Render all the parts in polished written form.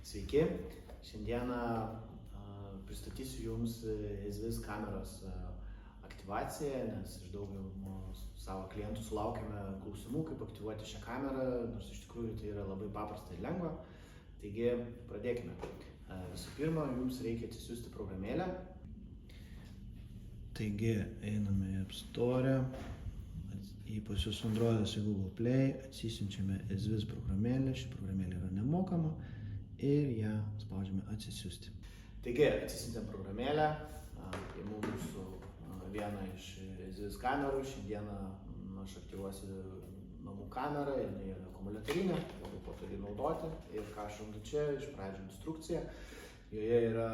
Sveiki, šiandieną pristatysiu Jums EZVIZ kameros aktyvaciją, nes iš daugelio savo klientų sulaukėme klausimų, kaip aktyvuoti šią kamerą, nors iš tikrųjų tai yra labai paprasta ir lengva. Taigi, pradėkime. Visų pirma, Jums reikia atsisiųsti programėlę. Taigi, einame į App Store, pas Jūs Androidas į Google Play, atsisiunčiame EZVIZ programėlę, ši programėlė yra nemokama ir ją spaudžiame atsisiųsti. Taigi, atsisiuntėm programėlę, įimu mūsų vieną iš EZVIZ kamerų, šiandieną aš aktyvuosiu namų kamerą, jinai yra akumuliatorinė, labai patogiai naudoti ir ką aš randu čia, iš pradžių instrukcija. Joje yra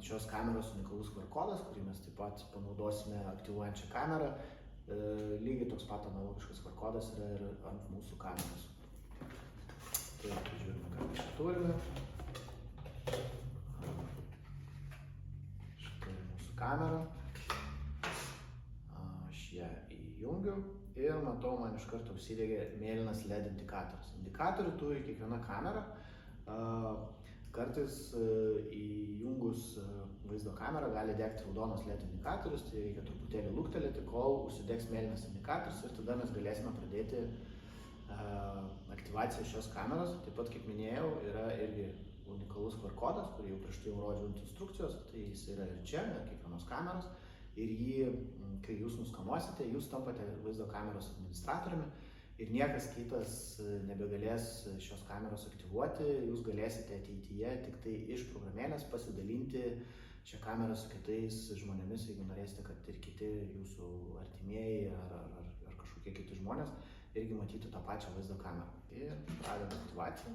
šios kameros unikalus QR kodas, kurį mes taip pat panaudosime aktyvuojant šią kamerą. Lygiai toks pat analogiškas QR kodas yra ir ant mūsų kameros. Tai žiūrime, ką mes čia turime. Štai mūsų kamera. Aš ją įjungiu ir matau, man iš karto užsidegė mėlynas LED indikatorius. Indikatorių turi kiekviena kamera. Kartais įjungus vaizdo kamerą gali degti raudonas LED indikatorius, tai reikia truputėlį luktelėti, kol užsidegs mėlynas indikatorius ir tada mes galėsime pradėti aktyvaciją šios kameros. Taip pat, kaip minėjau, yra irgi unikalus QR kodas, kurį jau prieš tai rodžiau ant instrukcijos, tai jis yra ir čia, ir kiekvienos kameros. Ir jį, kai jūs nuskanuosite, jūs tampate vaizdo kameros administratoriumi ir niekas kitas nebegalės šios kameros aktyvuoti. Jūs galėsite ateityje tik tai iš programėlės pasidalinti šią kamerą su kitais žmonėmis, jeigu norėsite, kad ir kiti jūsų artimieji ar kažkokie kiti žmonės irgi matytų tą pačią vaizdo kamerą. Ir pradedame aktyvaciją.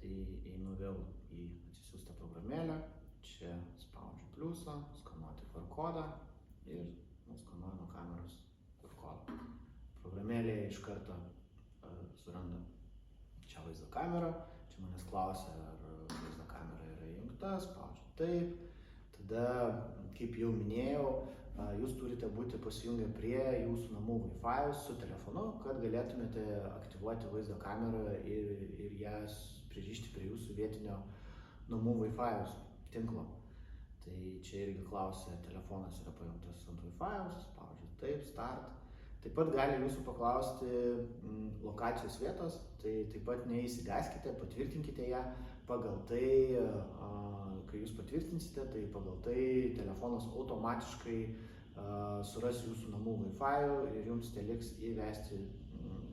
Tai einu vėl į atsisiųstą programėlę. Čia spaudžiu pliusą, skanuoti QR kodą ir nuskanuoju nuo kameros QR kodą. Programėlėje iš karto suranda šią vaizdo kamerą. Čia manęs klausia, ar vaizdo kamera yra įjungta, spaudžiu taip. Tada, kaip jau minėjau, jūs turite būti pasijungę prie jūsų namų Wi-Fi su telefonu, kad galėtumėte aktyvuoti vaizdo kamerą ir ją pririšti prie jūsų vietinio namų Wi-Fi tinklo. Tai čia irgi klausia, telefonas yra pajungtas ant Wi-Fi, spaudžiu taip, start. Taip pat gali jūsų paklausti lokacijos vietos, tai taip pat neįsigąskite, patvirtinkite ją. Pagal tai, kai jūs patvirtinsite, tai pagal tai telefonas automatiškai suras jūsų namų Wi-Fi ir jums teliks įvesti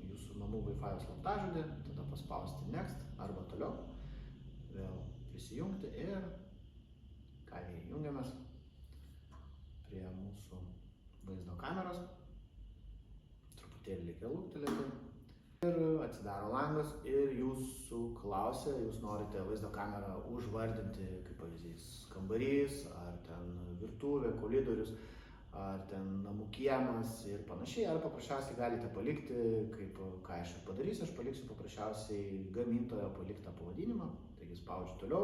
jūsų namų Wi-Fi slaptažodį, tada paspausti Next arba toliau, vėl prisijungti ir kągi jungiamės prie mūsų vaizdo kameros. Truputėlį reikia luktelėti ir atsidaro langas ir jūsų klausia, jūs norite vaizdo kamerą užvardinti kaip pavyzdys kambarys, ar ten virtuvė, koridorius, ar ten namų kiemas ir panašiai, ar paprasčiausiai galite palikti, kaip ką aš ir padarysiu, aš paliksiu paprasčiausiai gamintojo paliktą pavadinimą, taigi spaudžiu toliau.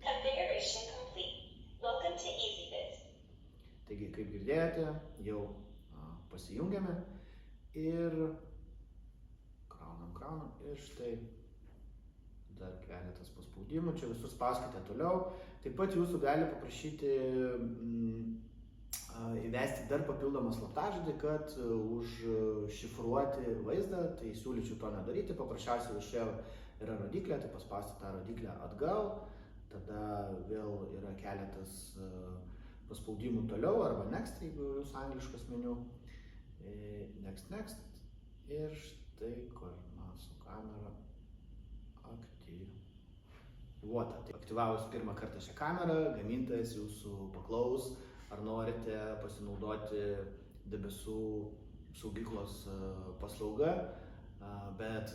Configuration complete. Welcome to EZVIZ. Taigi, kaip girdėjote, jau pasijungiame. Ir kraunam ir štai dar keletas paspaudimų, čia visus spauskite toliau. Taip pat jūsų gali paprašyti įvesti dar papildomą slaptažodį, kad užšifruoti vaizdą, tai siūlyčiau to nedaryti, paprasčiausiai viršuje yra rodiklė, tai paspausti tą rodiklę atgal, tada vėl yra keletas paspaudimų toliau arba next, jeigu jūs angliškas meniu. Next. Ir štai mūsų kamera aktyvuota. Tai aktyvavus pirmą kartą šią kamerą, gamintojas jūsų paklaus, ar norite pasinaudoti debesų saugyklos paslauga, bet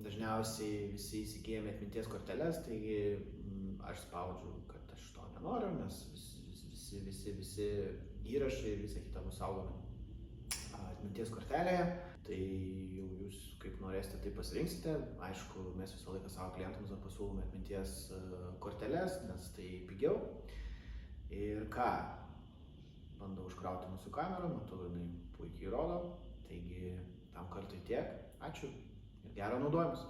dažniausiai visi įsigijame atminties korteles, taigi aš spaudžiu, kad aš to nenoriu, nes visi įrašai, visa kita bus saugomi atminties kortelėje, tai jau jūs kaip norėsite, tai pasirinksite. Aišku, mes visą laiką savo klientams pasiūlome atminties korteles, nes tai pigiau. Ir ką? Bandau užkrauti mūsų kamerą, matau, jinai puikiai rodo. Taigi, tam kartui tiek. Ačiū ir gero naudojimus.